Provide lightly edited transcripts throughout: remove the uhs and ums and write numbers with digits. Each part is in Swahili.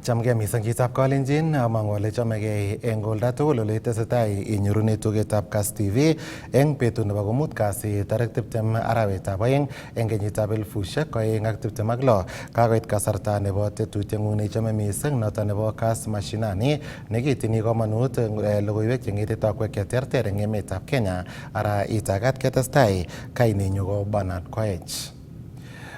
Chamgei mising chitab Kalenjin amang'u ale chamegei eng olda tugul ole tesetai inyorune tugetab KASS TV eng betut nebo komut kasi tarik 20 arawetab aeng eng kenyitab 2026. Kakoit kasarta nebo tetutieng'ung neichome mising noto nebo KASS MASHINANI nekitini komonut logoiwek cheng'etitokwek cheterter eng emetab Kenya. Ara itagat ketestai kainenyu ko Bernard Koech.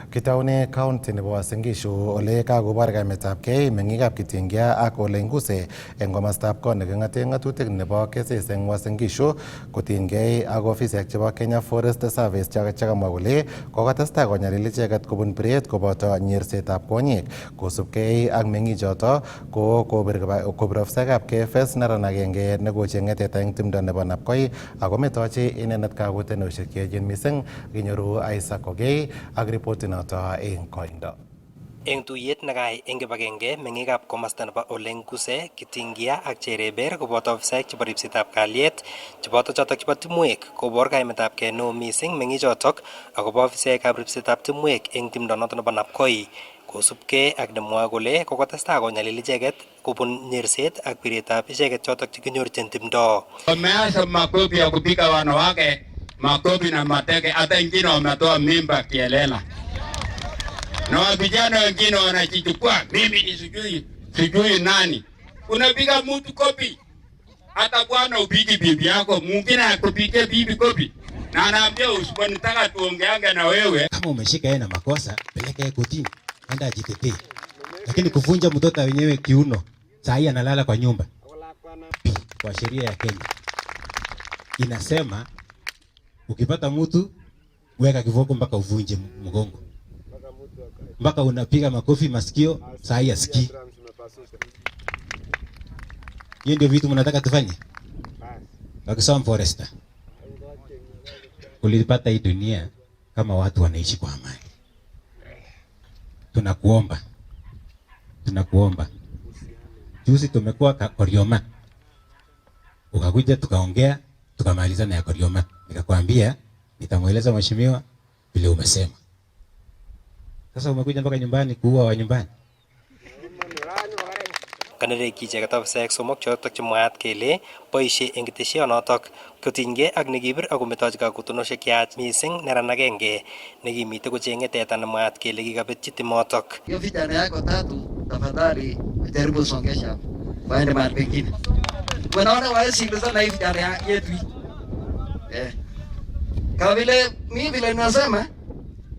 Kitaune county nebo Uasin Gishu ole kakobor kaimetabkei meng'ikab Kitingia ak Ole Nguse eng komostab kot neking'ate ng'atutik nebo keses eng Uasin Gishu kotinygei ak ofisiek chebo Kenya Forest Service chekamwa kole kokatestai konyalil icheket kobun biret koboto nyersetab kwonyik kosubkei ak meng'ichoto ko kobir ofisaekab KFS neran agenge nekocheng'e teta eng timdo nebo Napkoi ako metochi inendet kakutenosiek cheechen mising. Kinyoru Isaac Ogei ak ripotit noto eng koindo. Eng tuyet nekai eng kibagenge meng'ikab komasta nebo Ole Nguse, Kitingia ak Chereber koboto ofisaek chebo ripsetab kalyet cheboto chotok chebo timwek kobor kaimetabkei neo mising meng'ichotok akobo ofisaekab ripsetab timwek eng timdo noto nebo Napkoi kosubkei ak nemwoe kole kokotestai konyalil icheket kobun nyerset ak biretab icheket chotok chekinyorchin timdo. Wameanza makofi ya kupika wanawake, makofi na mateke, hata wengine wametoa mimba kielela. Na vijana wengine wanajichukua mimi ni sijui nani. Unapiga mtu kopi. Hata bwana upige bibi yako, mwingine akupige bibi kopi. Na anaambia usiponitaka tuongeange na wewe. Kama umeshika yeye na makosa, peleka yeye kotini. Enda ajitetee. Lakini kuvunja mtoto wenyewe kiuno, saa hii analala kwa nyumba. Kwa sheria ya Kenya inasema ukipata mtu weka kiboko mpaka uvunje mgongo. Mpaka unapiga makofi masikio, saa hii asikii. Hiyo ndio vitu mnataka tufanye? Wakisoma Forester. Ulipata hii dunia kama watu wanaishi kwa amani. Tunakuomba. Juzi tumekuwa Korioma. Ukakuja tukaongea, tukamalizana ya Korioma. Nikakwambia nitamueleza mheshimiwa vile umesema. Sasa umekuja mpaka nyumbani kuua wa nyumbani. Kanereki icheket ofisaek somok chotok chemwaat kele boisie eng ketesyonotok kotinygei ak nekibir akometochi kakutunosiek cheyach mising neran agenge nekimite kocheng'e teta nemwaat kele kikabetchi timotok. Hiyo vijana yako tatu tafadhali jaribu songesha waende mahali pengine. Wanaona waesikiliza na hii vijana yetu. Kama vile mimi vile ninasema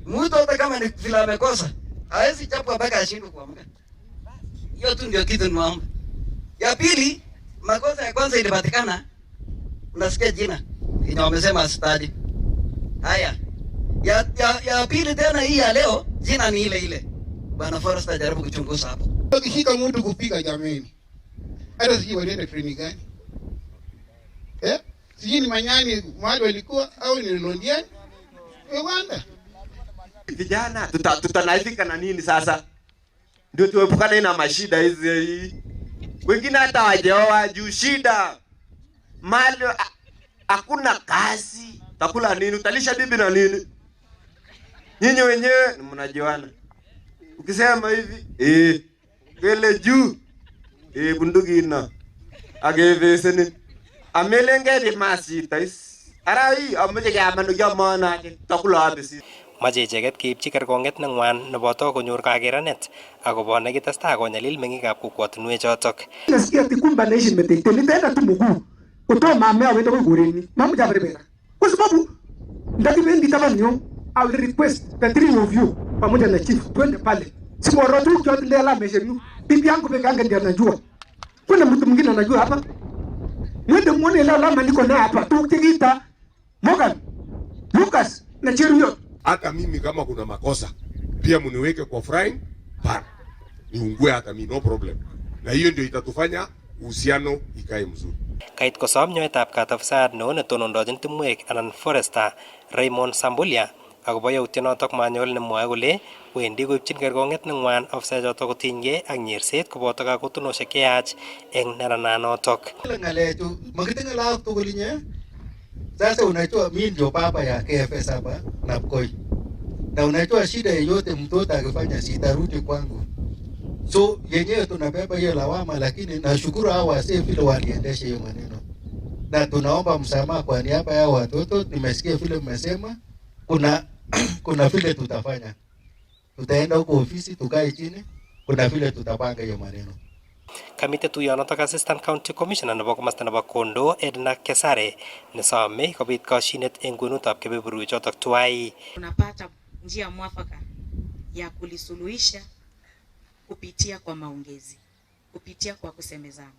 mtu hata kama ni vile amekosa hawezi chapwa mpaka ashindwe kuamka. Hiyo tu ndio kitu niwaomba. Ya pili, makosa ya kwanza ilipatikana, unasikia jina yenye wamesema asitaje. Haya. Ya pili tena hii ya leo jina ni ile ile. Bwana Forrester jaribu kuchunguza hapo. Ukishika mtu kupiga jameni. Hata sijui walienda training gani. Sijui ni Manyani mahali walikuwa au ni Londiani. Rwanda. Vijana tutanaifika na nini sasa? Ndio tuepukane na mashida hizi. Wengine hata wajeoa juu shida. Mali hakuna kazi. Takula nini? Utalisha bibi na nini? Nyinyi wenyewe mnajiwana. Ukisema hivi, kele juu. Bunduki ina. Ageveseni. Amelengeri masita is. Arai ameje gamano jamana takula abisi. Mache icheket keipchi kerkong'et neng'wan neboto konyor kakeranet akobo nekitestai konyalil meng'ikab kokwotinwek chotok. Nasikia tikumba naishi metete nitaenda tu mguu kutoa mama awende kwa gureni mamu jabribera kwa sababu ndakimendi tabanyo I will request the three of you pamoja na chief twende pale simoro tu kwa ndio la mesheru bibi yangu peke yake ndiye anajua kuna mtu mwingine anajua hapa mwende muone leo lama niko naye hapa tukigita Morgan Lucas na Cheruyo. Hata mimi kama kuna makosa pia muniweke kwa frying pan. Niungue hata mimi no problem. Na hiyo ndio itatufanya uhusiano ikae mzuri. Kait kosom nyoetab kat ofisayat neo netonondochin timwek anan Forester Raymond Sambulia akobo yautyonotok manyol nemwoe kole wendi koipchin kerkong'et neng'wan ofisaechotok kotinygei ak nyerset koboto kakutunosiek cheyach eng nerananotok. Ngalechu makitinga lao tugul nye. Sasa unajua mimi ndio baba ya KFS hapa Napkoi. Na unajua shida yoyote mtoto akifanya sitarudi kwangu. So yenyewe tunabeba hiyo lawama, lakini nashukuru hao wasee vile waliendesha hiyo maneno, na tunaomba msamaha kwa niaba ya watoto. Nimesikia vile mmesema kuna vile tutafanya, tutaenda huko ofisi tukae chini, kuna vile tutapanga hiyo maneno. Kamite tuyonotok Assistant County Commissioner nebo komasta nebo Kondo Edna Kesare nesome kobit kashinet eng kwenutab kebeberuchotok tuwai. Tunapata njia mwafaka ya kulisuluhisha kupitia kwa maongezi, kupitia kwa kusemezana,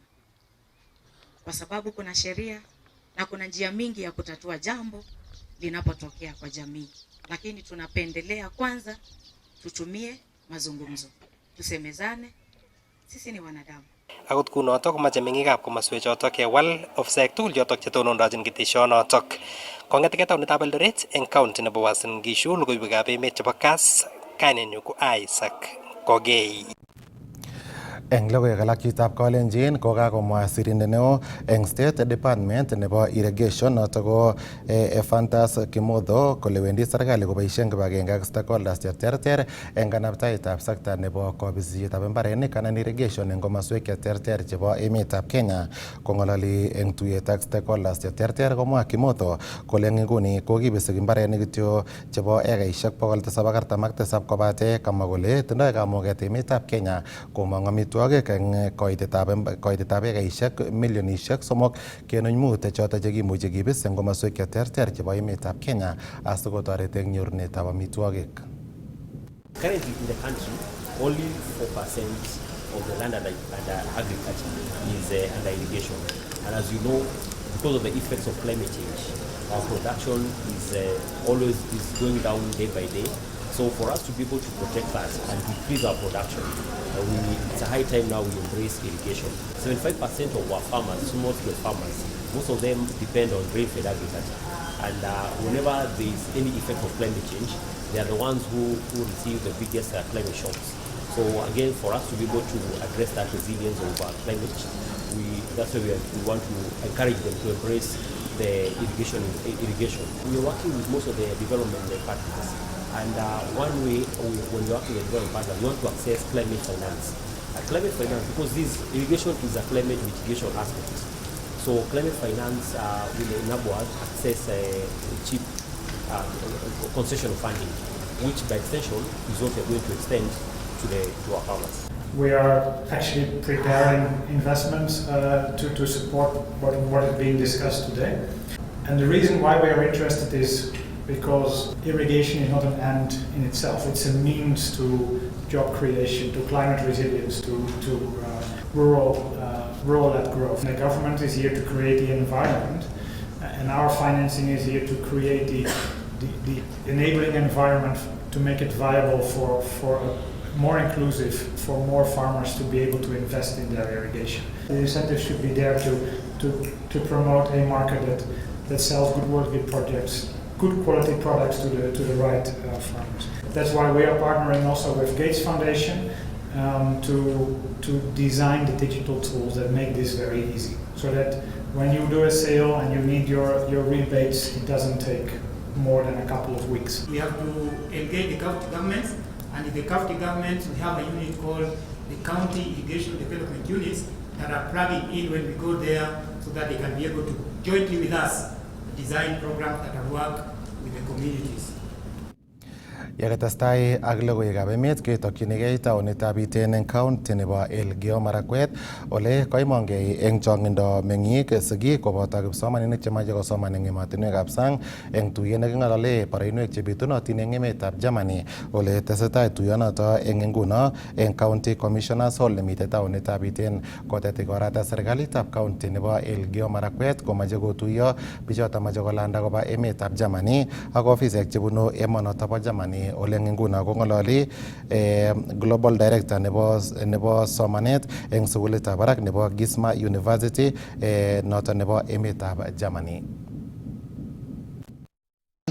kwa sababu kuna sheria na kuna njia mingi ya kutatua jambo linapotokea kwa jamii, lakini tunapendelea kwanza tutumie mazungumzo, tusemezane, sisi ni wanadamu. Akot kunotok komache meng'ikab komaswechotok kewal ofisek tugul chotok chetonondochin keteshonotok. Kong'eteke taonitab Eldoret eng county nebo Uasin Gishu, logoiwekab emet chebo KASS, kainenyu ko Isaac Kogei. Eng logoiwek alak chitab Kalenjin ko kakomwa sirindet neo eng State Department nebo irrigation notok ko Efantas Kimotho kole wendi serikali koboisien kibagenge ak stakeholders cheterter eng kanabtaetab sekta nebo kobisisietab mbarenik anan irrigation eng komoswek cheterter chebo emetab Kenya. Kong'ololi eng tuyet ak stakeholders cheterter komwa Kimotho kole eng nguni kokibisi mbarenik kityo chebo ekaisiek 747 kobate kamwa kole tindoi kamuget emetab Kenya komong amitwogik eng koitetab ekaisiek milionisiek 3.5 choto chekimuchi kibis eng komoswek cheterter chebo emetab Kenya asikotoret eng nyorunetab amitwogik. Currently in the country, only 4% of the land under agriculture is under irrigation. And as you know, because of the effects of climate change, our production is always going down day by day. So for us to be able to protect that and increase our production, it's a high time now we embrace irrigation. 75% of our farmers, small-scale farmers, most of them depend on rain-fed agriculture. And whenever there is any effect of climate change, they are the ones who receive the biggest climate shocks. So again, for us to be able to address that resilience of climate, that's why we want to encourage them to embrace the irrigation. We are working with most of the development partners. And one way when you're working with development partners, we want to access climate finance. Climate finance, because this irrigation is a climate mitigation aspect. So climate finance will enable us access cheap concession funding, which by extension is what we're going to extend to our farmers. We are actually preparing investments to support what is being discussed today. And the reason why we are interested is because irrigation is not an end in itself. It's a means to job creation, to climate resilience, to rural-led growth. And the government is here to create the environment, and our financing is here to create the enabling environment to make it viable for a more inclusive, for more farmers to be able to invest in their irrigation. The incentives should be there to promote a market that sells good quality projects, good quality products to the right farmers. That's why we are partnering also with Gates Foundation to design the digital tools that make this very easy, so that when you do a sale and you need your rebates, it doesn't take more than a couple of weeks. We have to engage the county governments, and in the county governments we have a unit called the County Irrigation Development Units that are plugging in when we go there, so that they can be able to jointly with us design programs that work with the communities. Yakatestai ak logoiwekab emet ketokyinigei taonitab Iten eng county nebo Elgeyo Marakwet ole koimongei eng chong'indo meng'ik, sigik koboto kipsomaninik chemache kosoman eng emotinwekab sang eng tuyet neking'olole boroinwek chebitunotin eng emetab Germany ole tesetai tuyonoto eng nguno eng County Commissioners Hall nemitei taonitab Iten kotet ikorata serikalitab county nebo Elgeyo Marakwet komache kotuyo bichoto mache kolanda koba emetab Germany ak ofisek chebunu emonoto bo Germany ole nguno kong'ololi Global Director nebo somanet eng sukulitab barak nebo Gisma University noto nebo emetab Germany.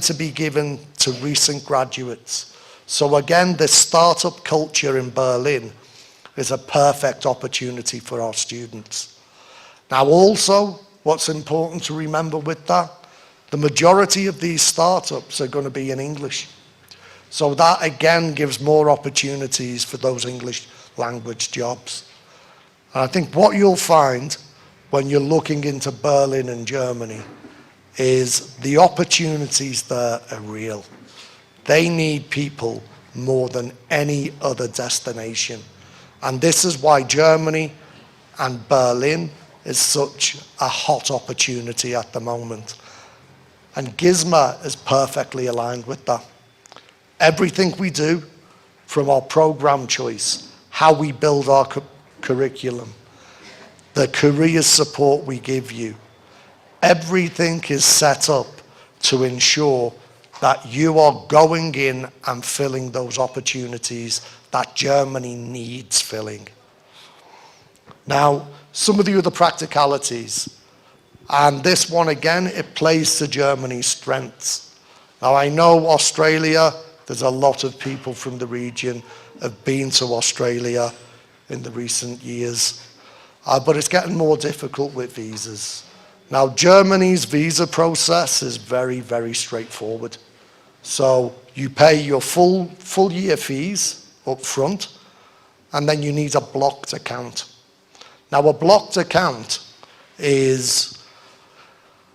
To be given to recent graduates. So again, the startup culture in Berlin is a perfect opportunity for our students. Now also, what's important to remember with that, the majority of these startups are going to be in English. So that again gives more opportunities for those English language jobs. And I think what you'll find when you're looking into Berlin and Germany is the opportunities there are real. They need people more than any other destination. And this is why Germany and Berlin is such a hot opportunity at the moment. And GISMA is perfectly aligned with that. Everything we do, from our program choice, how we build our curriculum, the career support we give you, everything is set up to ensure that you are going in and filling those opportunities that Germany needs filling. Now, some of the other practicalities, and this one again, it plays to Germany's strengths. Now, I know Australia, there's a lot of people from the region have been to Australia in the recent years, but it's getting more difficult with visas. Now, Germany's visa process is very, very straightforward. So you pay your full year fees up front, and then you need a blocked account. Now, a blocked account is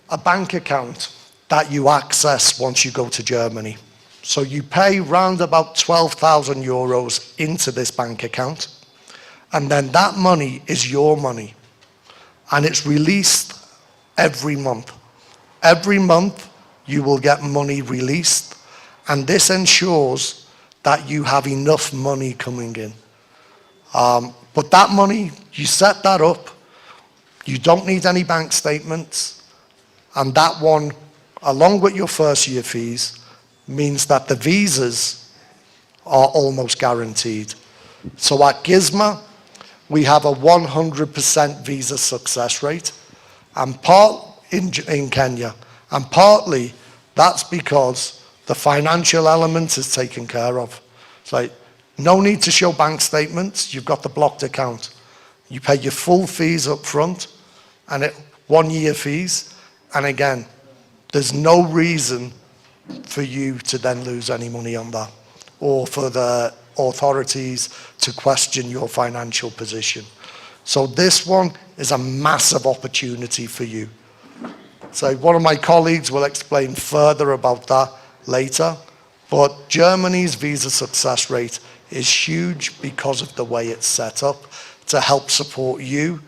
a bank account that you access once you go to Germany. So you pay round about 12,000 euros into this bank account, and then that money is your money, and it's released every month. Every month you will get money released, and this ensures that you have enough money coming in. But that money, you set that up, you don't need any bank statements, and that one, along with your first year fees, means that the visas are almost guaranteed. So at GISMA, we have a 100% visa success rate, and in Kenya, and partly that's because the financial element is taken care of. It's like, no need to show bank statements, you've got the blocked account. You pay your full fees up front, and 1 year fees, and again, there's no reason for you to then lose any money on that, or for the authorities to question your financial position. So this one is a massive opportunity for you. So one of my colleagues will explain further about that later, but Germany's visa success rate is huge because of the way it's set up to help support you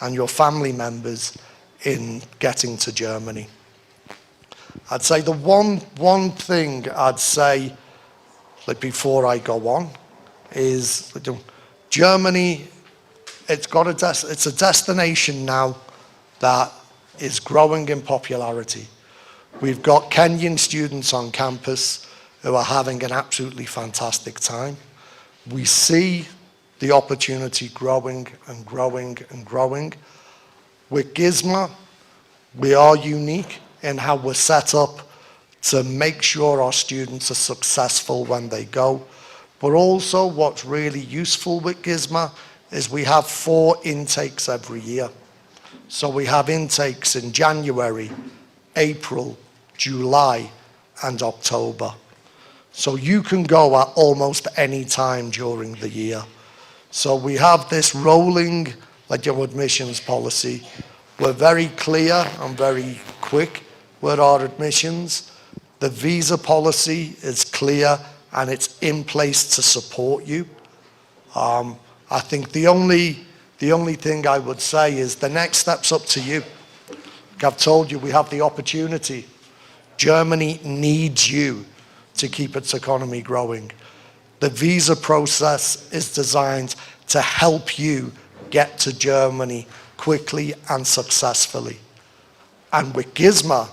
and your family members in getting to Germany. I'd say the one thing I'd say, like before I go on, is Germany, it's a destination now that is growing in popularity. We've got Kenyan students on campus who are having an absolutely fantastic time. We see the opportunity growing and growing and growing. With GISMA, we are unique in how we're set up to make sure our students are successful when they go. But also what's really useful with GISMA is we have 4 intakes every year. So we have intakes in January, April, July, and October. So you can go at almost any time during the year. So we have this rolling, like your admissions policy. We're very clear and very quick with our admissions. The visa policy is clear and it's in place to support you. I think the only thing I would say is the next step's up to you. Like I've told you, we have the opportunity. Germany needs you to keep its economy growing. The visa process is designed to help you get to Germany quickly and successfully. And with GISMA,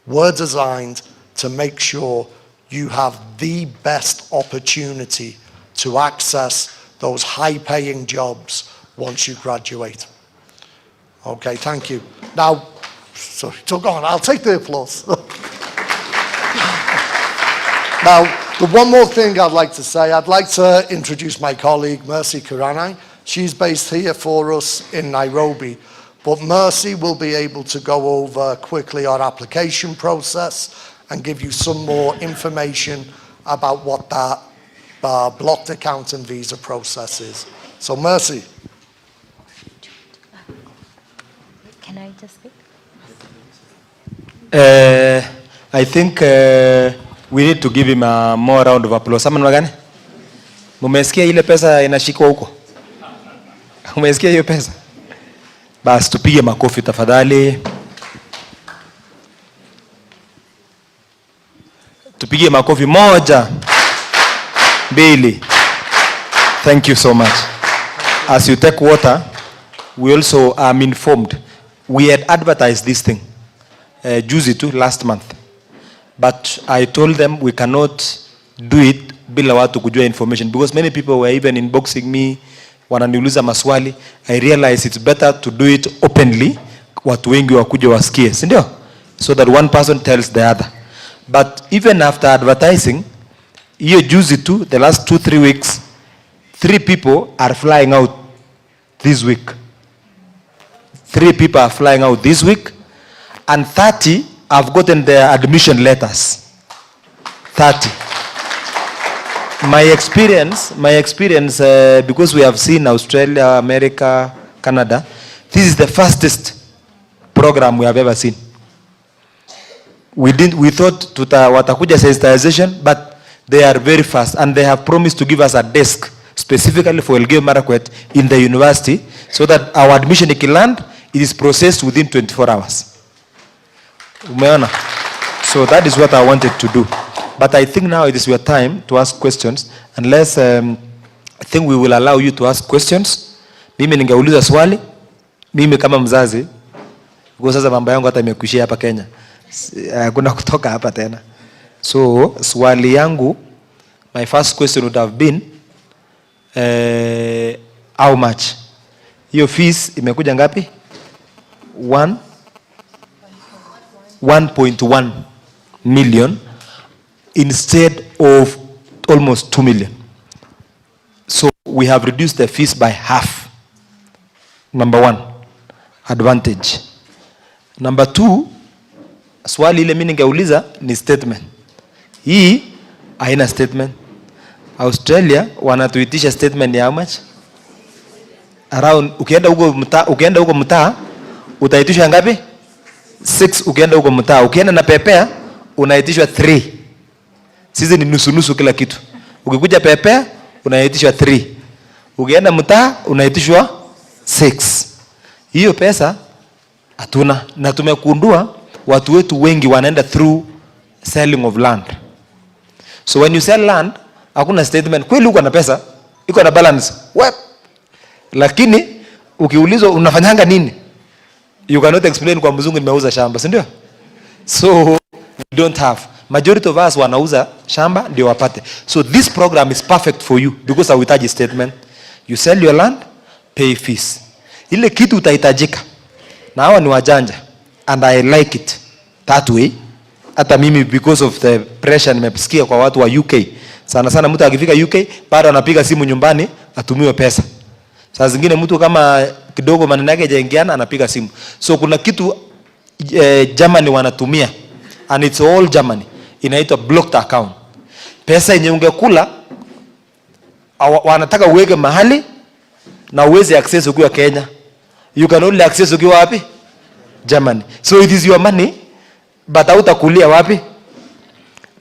we're designed to make sure you have the best opportunity to access those high-paying jobs once you graduate. Okay, thank you. Now, so go on, I'll take the applause. Now, the one more thing I'd like to say, I'd like to introduce my colleague, Mercy Kuranai. She's based here for us in Nairobi, but Mercy will be able to go over quickly our application process and give you some more information about what that blocked account and visa process is. So Mercy. Can I just speak? I think we need to give him a more round of applause. Sama gani? Mumesikia ile pesa inashikwa huko? Umesikia hiyo pesa? Basi tupige makofi tafadhali. Tupige makofi moja, mbili. Thank you so much. As you take water, we also informed. We had advertised this thing juzi tu last month. But I told them we cannot do it bila watu kujua information, because many people were even inboxing me, wananiuliza maswali. I realized it's better to do it openly, watu wengi wakuje wasikie, si ndio? So that one person tells the other. But even after advertising, hiyo juzi tu, the last 2-3 weeks, 3 people are flying out this week. 3 people are flying out this week, and 30 have gotten their admission letters. 30. My experience, because we have seen Australia, America, Canada, this is the fastest program we have ever seen. We thought watakuja sensitization, but they are very fast, and they have promised to give us a desk specifically for Elgeyo Marakwet in the university, so that our admission ikiland, it is processed within 24 hours. Umeona? So that is what I wanted to do. But I think now it is your time to ask questions, unless I think we will allow you to ask questions. Mimi ningeuliza swali, mimi kama mzazi, kwa sasa mambo yangu hata imekuishia hapa Kenya. Hakuna kutoka hapa tena. So swali yangu, my first question would have been how much? Hiyo fees imekuja ngapi? 1.1 million instead of almost 2 million. So we have reduced the fees by half. Number one, advantage. Number two, swali ile mimi ningeuliza ni statement. Hii haina statement. Australia wanatuitisha statement ya how much? Around, ukienda huko mtaa utaitishwa ngapi? 6 ukienda huko mtaa. Ukienda na pepea unaitishwa 3. Sisi ni nusu kila kitu. Ukikuja pepea unaitishwa 3. Ukienda mtaa unaitishwa 6. Hiyo pesa hatuna, na tumekundua watu wetu wengi wanaenda through selling of land. So when you sell land, hakuna statement. Kweli uko na pesa, iko na balance. What? Lakini ukiulizwa unafanyanga nini? You cannot explain kwa mzungu nimeuza shamba, si ndio? So we don't have. Majority of us wanauza shamba ndio wapate. So this program is perfect for you because hauhitaji statement. You sell your land, pay fees. Ile kitu utahitajika. Na hawa ni wajanja, and I like it that way. Hata mimi because of the pressure nimesikia kwa watu wa UK. Sana mtu akifika UK bado anapiga simu nyumbani atumiwe pesa. Saa zingine mtu kama kidogo maneno yake hajaingiana anapiga simu. So kuna kitu Germany wanatumia, and it's all Germany, inaitwa blocked account. Pesa yenye ungekula wanataka uweke mahali na uweze access ukiwa Kenya. You can only access ukiwa wapi? Germany. So it is your money, but hautakulia wapi?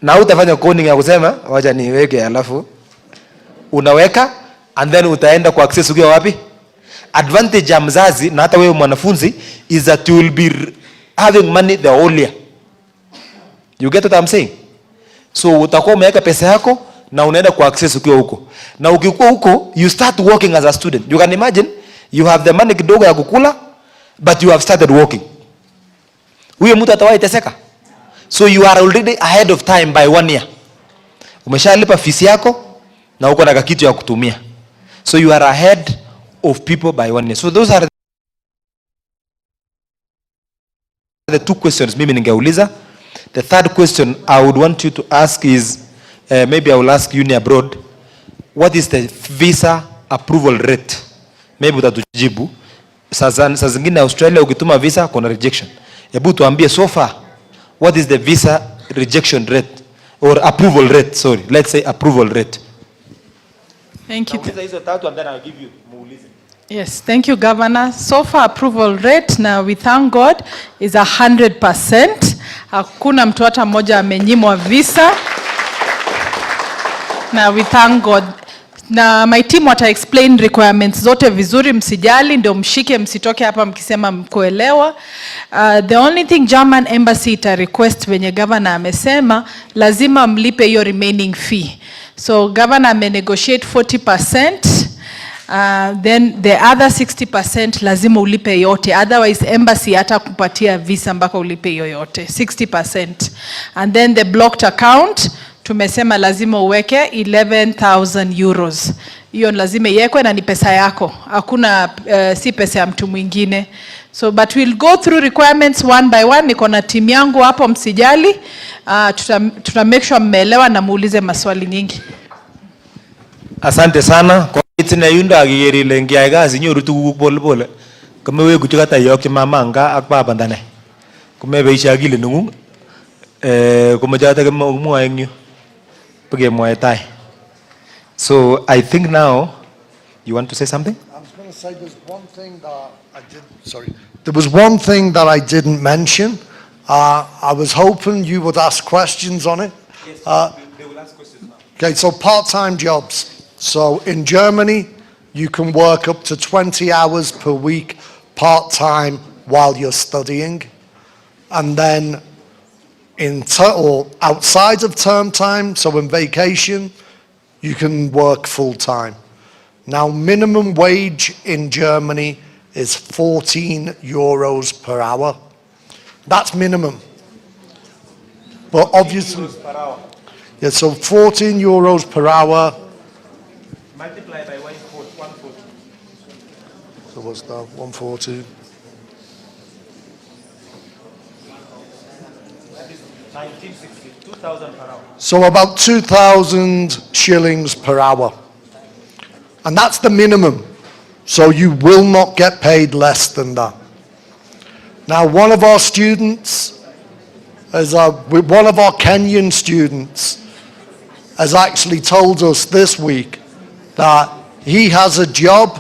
Na utafanya coding ya kusema wacha niweke, alafu unaweka, and then utaenda kwa access ukiwa wapi? Advantage ya mzazi na hata wewe mwanafunzi is that you will be having money the whole year. You get what I'm saying? So utakuwa umeweka pesa yako na unaenda kwa access ukiwa huko. Na ukikuwa huko, you start working as a student. You can imagine you have the money kidogo ya kukula, but you have started working. Huyo mtu atawahi teseka. So you are already ahead of time by 1 year. Umeshalipa fees yako na uko na kitu ya kutumia. So you are ahead of people by 1 year. So those are the 2 questions mimi ningeuliza. The third question I would want you to ask is, maybe I will ask you abroad, what is the visa approval rate? Maybe utatujibu. Saa zingine Australia ukituma visa kuna rejection. Hebu tuambie so far, what is the visa rejection rate or approval rate? Sorry, let's say approval rate. Thank you. Hizo tatu and then I'll give you Yes, thank you, Governor. So far approval rate, now we thank God, is 100%. Hakuna mtu hata mmoja amenyimwa visa. Na we thank God. Na my team wata explain requirements zote vizuri, msijali, ndio mshike, msitoke hapa mkisema mkuelewa. The only thing German Embassy ita request venye governor amesema, lazima mlipe hiyo remaining fee. So governor ame negotiate 40%. Then the other 60% lazima ulipe yote, otherwise embassy hata kupatia visa mpaka ulipe yoyote 60%. And then the blocked account tumesema lazima uweke 11,000 euros. Hiyo lazima iwekwe na ni pesa yako, hakuna si pesa ya mtu mwingine. So but we'll go through requirements one by one. Niko na timu yangu hapo, msijali. Tuta make sure mmeelewa na muulize maswali nyingi. Asante sana. Itina yunda agigeri lengi aigazi nyoru tuguk pole pole. Kamewe kuchukata yok mama anga ak baba ndane. Kumebe isha agili nungu. Kumajata kemwa engyu. Page mwa tai. So I think now you want to say something? I was going to say there's one thing that I didn't. Sorry, there was one thing that I didn't mention. I was hoping you would ask questions on it. Yes, they will ask questions now. Okay, so part-time jobs. So in Germany, you can work up to 20 hours per week part-time while you're studying. And then or outside of term time, so in vacation, you can work full-time. Now, minimum wage in Germany is 14 euros per hour. That's minimum. But obviously, yeah, so 14 euros per hour. Multiply by 140. So what's that? 140. That is 1960, 2,000 per hour. So about 2,000 shillings per hour. And that's the minimum. So you will not get paid less than that. Now, one of our students, one of our Kenyan students, has actually told us this week that he has a job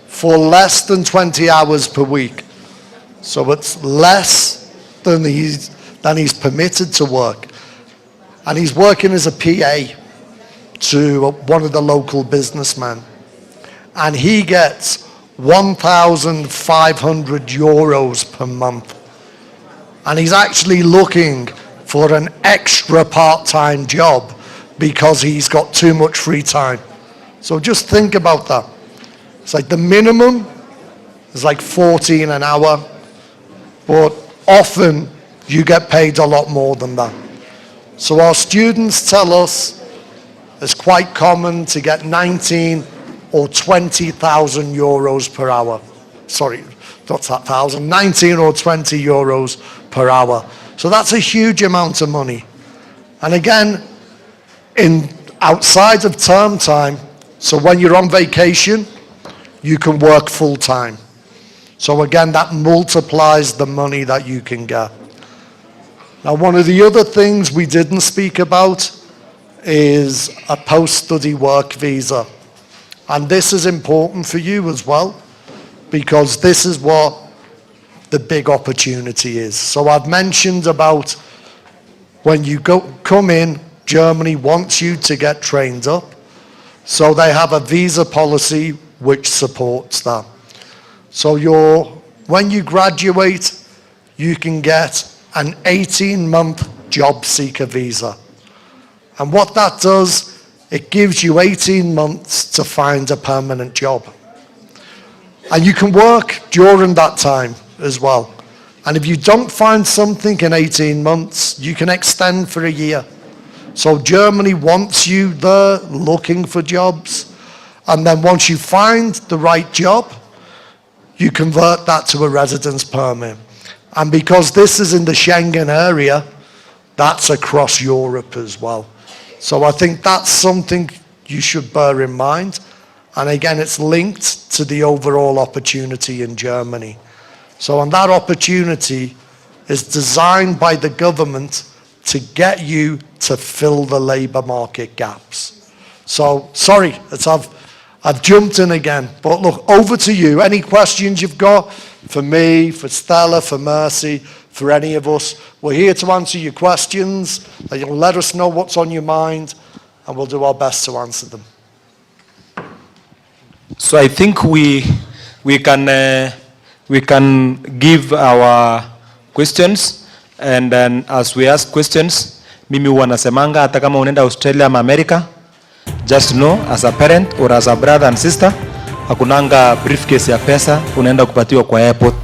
for less than 20 hours per week. So it's less than he's permitted to work. And he's working as a PA to one of the local businessmen. And he gets 1,500 euros per month. And he's actually looking for an extra part-time job because he's got too much free time. So just think about that. It's like the minimum is like 14 an hour, but often you get paid a lot more than that. So our students tell us it's quite common to get 19 or 20,000 euros per hour. Sorry, not that thousand, 19 or 20 euros per hour. So that's a huge amount of money. And again, outside of term time, so when you're on vacation, you can work full time. So again, that multiplies the money that you can get. Now, one of the other things we didn't speak about is a post-study work visa. And this is important for you as well, because this is what the big opportunity is. So I've mentioned about when you come in, Germany wants you to get trained up. So they have a visa policy which supports that. So when you graduate, you can get an 18-month job seeker visa. And what that does, it gives you 18 months to find a permanent job. And you can work during that time as well. And if you don't find something in 18 months, you can extend for a year. So Germany wants you there looking for jobs. And then once you find the right job, you convert that to a residence permit. And because this is in the Schengen area, that's across Europe as well. So I think that's something you should bear in mind. And again, it's linked to the overall opportunity in Germany. So and that opportunity is designed by the government to get you to fill the labour market gaps. So, sorry, I've I've jumped in again, but look, over to you. Any questions you've got for me, for Stella, for Mercy, for any of us? We're here to answer your questions. You'll let us know what's on your mind, and we'll do our best to answer them. So I think we can give our questions, and then as we ask questions, mimi huwa nasemanga hata kama unaenda Australia ama America, just know as a parent or as a brother and sister, hakunanga briefcase ya pesa unaenda kupatiwa kwa airport.